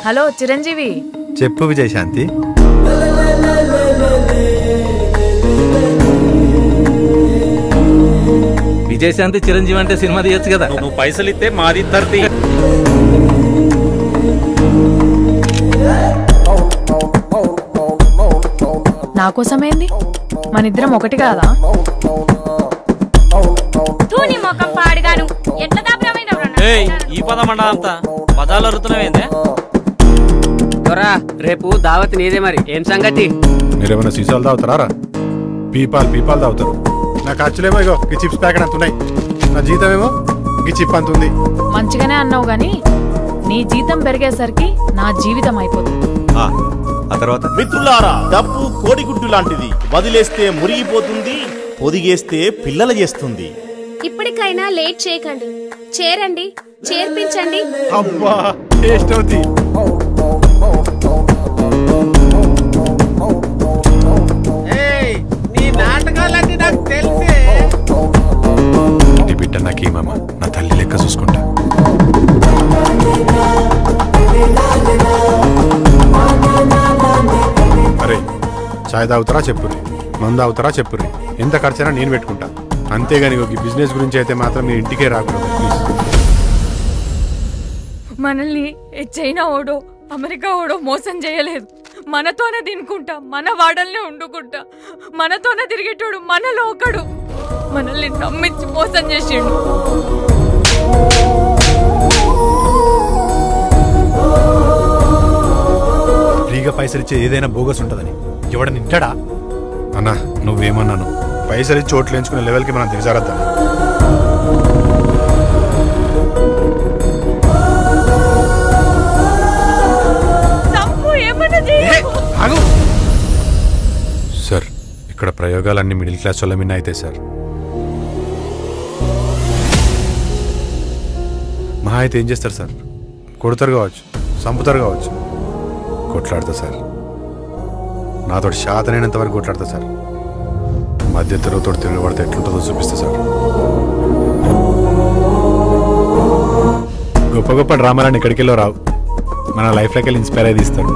Hello Chiranjeevi. చెప్పు విజయశాంతి. విజయశాంతి చిరంజీవి అంటే cinema తీయచ్చు కదా. నువ్వు పైసలు ఇస్తే మాది తరతి. నా కోసమేంది? మనిద్దరం ఒకటి కాదా? ఈ పదమండ అంతా పదాలు అరుతున్నావేందే? రేపు దావత్ నీదే మరి. ఏం సంగతి? మీరేమైనా సీసాలు తాగుతారా? పీపాలు తాగుతారు. నా ఖర్చులేమో ఇగో ఈ చిప్స్ ప్యాకెట్ అంత ఉన్నాయి. నా జీతం ఏమో ఈ చిప్ అంత ఉంది. మంచిగానే అన్నావు గాని నీ జీతం పెరిగేసరికి నా జీవితం అయిపోతుంది. ఆ తర్వాత మిత్రులారా, డబ్బు కోడిగుడ్డు లాంటిది. వదిలేస్తే మురిగిపోతుంది, పొదిగేస్తే పిల్లల చేస్తుంది. ఇప్పటికైనా లేట్ చేయకండి. చేరండి, చేర్పించండి. అబ్బా టేస్ట్ అవుతుంది. నీ నాటకాలన్నీ నాకు తెలిసే. ఇంటి బిడ్డ నాకేమమ్మా, నా తల్లి లెక్క చూసుకుంటా. అరే చాయ్ తాగుతారా చెప్పుర్రి, మందు తాగుతారా చెప్పుర్రి. ఎంత ఖర్చైనా నేను పెట్టుకుంటా. అంతేగాని ఈ బిజినెస్ గురించి అయితే మాత్రం మీ ఇంటికే రాకూడదు ప్లీజ్. మనల్ని చైనా ఓడో అమెరికా ఓడో మోసం చేయలేదు. మనతోనే తినుకుంటా, మన వాడల్నే వండుకుంటా, మనతోనే తిరిగేటోడు మనలో ఒకడు మనల్ని నమ్మించి మోసం చేసిండు. ఫ్రీగా పైసలు ఇచ్చే ఏదైనా బోగస్ ఉంటుందని ఎవడని నింటాడా? అన్నా నువ్వేమన్నాను, పైసలు ఇచ్చి చోట్లు ఎంచుకునే లెవెల్కి మనం దిగజారద్దా? సార్ ఇక్కడ ప్రయోగాలన్నీ మిడిల్ క్లాస్ వాళ్ళ మిన్న అయితే సార్. మహా అయితే ఏం చేస్తారు సార్? కొడతారు కావచ్చు, చంపుతారు కావచ్చు, కొట్లాడతా సార్. నాతో శాతనైనంత వరకు కొట్లాడతా సార్. మధ్య తరగతితో తిరగబడితే ఎట్లుంటుందో చూపిస్తా సార్. గొప్ప గొప్ప డ్రామాలన్నీ ఎక్కడికెళ్ళో రావు, మన లైఫ్లోకి వెళ్ళి ఇన్స్పైర్ అయ్యి తీస్తాడు.